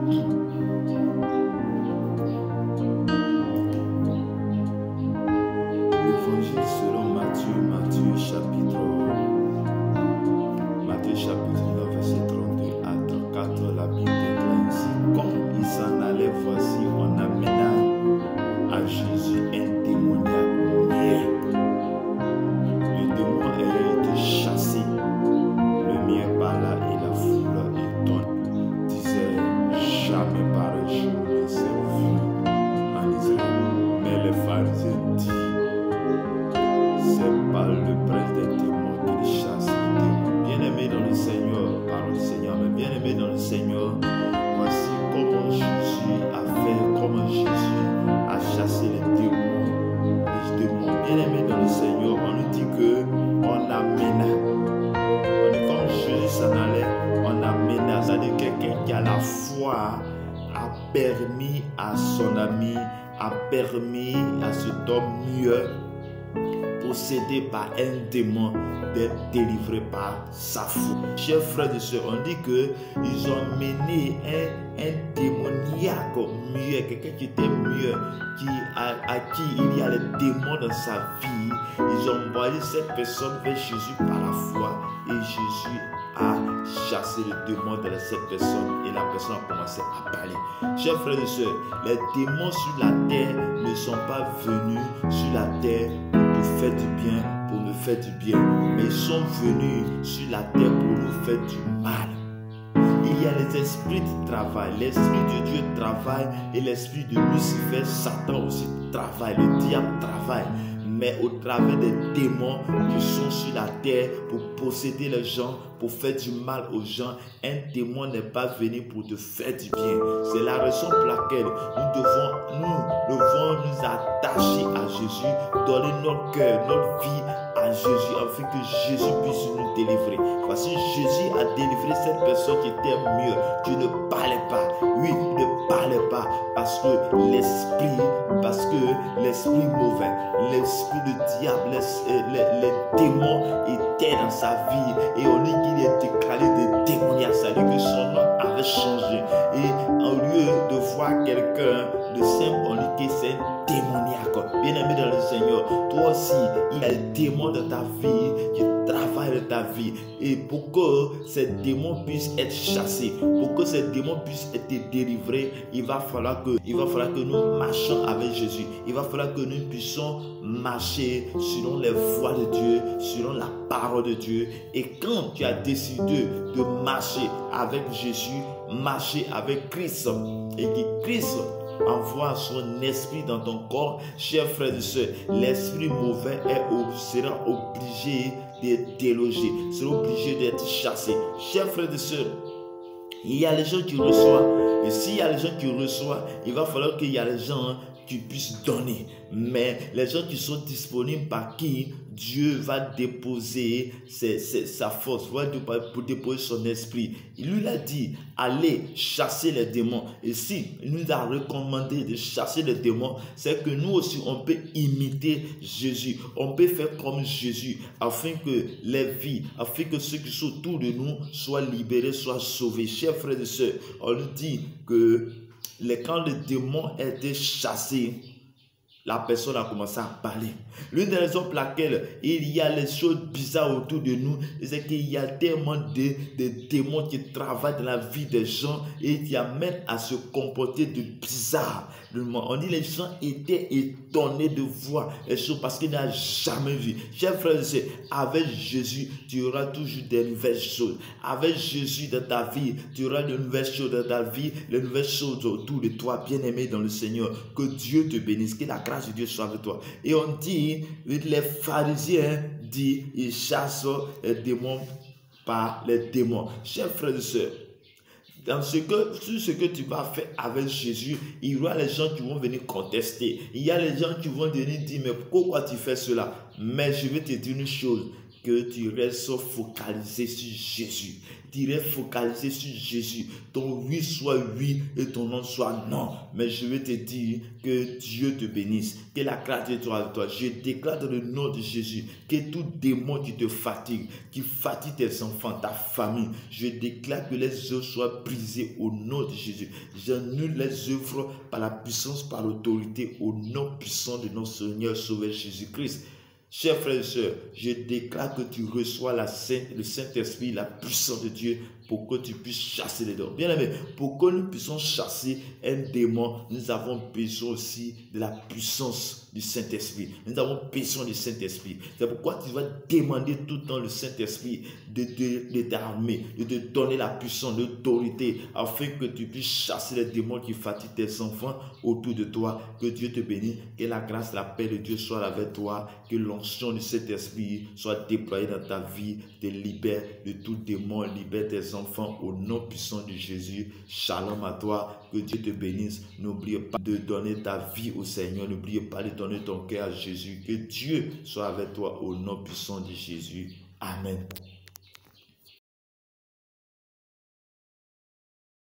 L'évangile selon Matthieu, Matthieu chapitre 9, verset 32 à 34, la Bible déclare ainsi: quand il s'en allait, voici, on amena à Jésus un démoniaque muet. Le démon ayant été chassé, le muet parla et la foule étonnée disait: jamais pareil jour ne s'est vu en Israël. Mais les pharisiens dirent: c'est par le prince des démons qu'il chasse les démons. Bien-aimé dans le Seigneur, parole du Seigneur, mais bien-aimé dans le Seigneur, voici comment Jésus a fait, comment Jésus a chassé les démons. Bien-aimé dans le Seigneur, on nous dit que on amena. On dit comme Jésus s'en allait, on amena. C'est-à-dire quelqu'un qui à la foi a permis à son ami, a permis à cet homme muet, possédé par un démon, d'être délivré par sa foi. Chers frères et sœurs, on dit qu'ils ont mené un démoniaque muet, quelqu'un qui était muet, à qui il y a les démons dans sa vie. Ils ont envoyé cette personne vers Jésus par la foi et Jésus a chassé le démon de cette personne et la personne a commencé à parler. Chers frères et sœurs, les démons sur la terre ne sont pas venus sur la terre pour faire du bien, pour nous faire du bien, mais ils sont venus sur la terre pour nous faire du mal. Il y a les esprits qui travaillent, l'esprit de Dieu travaille et l'esprit de Lucifer, Satan aussi travaille, le diable travaille. Mais au travers des démons qui sont sur la terre pour posséder les gens, pour faire du mal aux gens, un démon n'est pas venu pour te faire du bien. C'est la raison pour laquelle nous devons nous attacher à Jésus, donner notre cœur, notre vie à Jésus, afin que Jésus puisse nous délivrer. Voici, Jésus a délivré cette personne qui était mieux. Dieu ne parlait pas. Oui, il ne parlait pas parce que l'esprit mauvais, l'esprit du diable, les démons étaient dans sa vie. Et on dit qu'il est déclaré de démoniaque. Ça dit que son nom avait changé. Et au lieu de voir quelqu'un de simple, on dit que c'est un démoniaque. Bien-aimé dans le Seigneur, toi aussi, il y a des démons dans ta vie qui travaillent dans ta vie. Et pour que ces démons puissent être chassés, pour que ces démons puissent être délivrés, il va falloir que nous marchions avec Jésus. Il va falloir que nous puissions marcher selon les voies de Dieu, selon la parole de Dieu. Et quand tu as décidé de marcher avec Jésus, marcher avec Christ, et que Christ envoie son esprit dans ton corps, chers frères et sœurs, l'esprit mauvais sera obligé d'être délogé, sera obligé d'être chassé. Chers frères et sœurs, il y a les gens qui reçoivent, et s'il y a les gens qui reçoivent, il va falloir qu'il y ait les gens qui puissent donner. Mais les gens qui sont disponibles, par qui Dieu va déposer sa force, pour déposer son esprit. Il lui a dit, allez chasser les démons. Et si il nous a recommandé de chasser les démons, c'est que nous aussi, on peut imiter Jésus. On peut faire comme Jésus, afin que les vies, afin que ceux qui sont autour de nous soient libérés, soient sauvés. Chers frères et sœurs, on nous dit que quand le démon était chassé, la personne a commencé à parler. L'une des raisons pour laquelle il y a les choses bizarres autour de nous, c'est qu'il y a tellement de démons qui travaillent dans la vie des gens et qui amènent à se comporter de bizarre. On dit les gens étaient étonnés de voir les choses parce qu'ils n'ont jamais vu. Chers frères et sœurs, avec Jésus, tu auras toujours des nouvelles choses. Avec Jésus dans ta vie, tu auras de nouvelles choses dans ta vie, les nouvelles choses autour de toi, bien-aimé dans le Seigneur. Que Dieu te bénisse, que la grâce de Dieu soit avec toi. Et on dit, les pharisiens disent, ils chassent les démons par les démons. Chers frères et sœurs, sur ce que tu vas faire avec Jésus, il y aura les gens qui vont venir contester. Il y a les gens qui vont venir dire, mais pourquoi tu fais cela? Mais je vais te dire une chose, que tu restes focalisé sur Jésus. t'irais focaliser sur Jésus. Ton oui soit oui et ton non soit non. Mais je vais te dire que Dieu te bénisse, que la grâce de Dieu soit avec toi. Je déclare dans le nom de Jésus que tout démon qui te fatigue, qui fatigue tes enfants, ta famille, je déclare que les œuvres soient brisées au nom de Jésus. J'annule les œuvres par la puissance, par l'autorité, au nom puissant de notre Seigneur Sauveur Jésus-Christ. Chers frères et sœurs, je déclare que tu reçois le Saint-Esprit, la puissance de Dieu pour que tu puisses chasser les démons. Bien aimé, pour que nous puissions chasser un démon, nous avons besoin aussi de la puissance du Saint-Esprit. Nous avons besoin du Saint-Esprit. C'est pourquoi tu vas demander tout le temps le Saint-Esprit de t'armer, de te donner la puissance, l'autorité, afin que tu puisses chasser les démons qui fatiguent tes enfants autour de toi. Que Dieu te bénisse, que la grâce, la paix de Dieu soit avec toi, que l'onction du Saint-Esprit soit déployée dans ta vie, te libère de tout démon, libère tes enfants au nom puissant de Jésus. Shalom à toi, que Dieu te bénisse. N'oublie pas de donner ta vie au Seigneur, n'oublie pas de donner ton cœur à Jésus. Que Dieu soit avec toi au nom puissant de Jésus. Amen.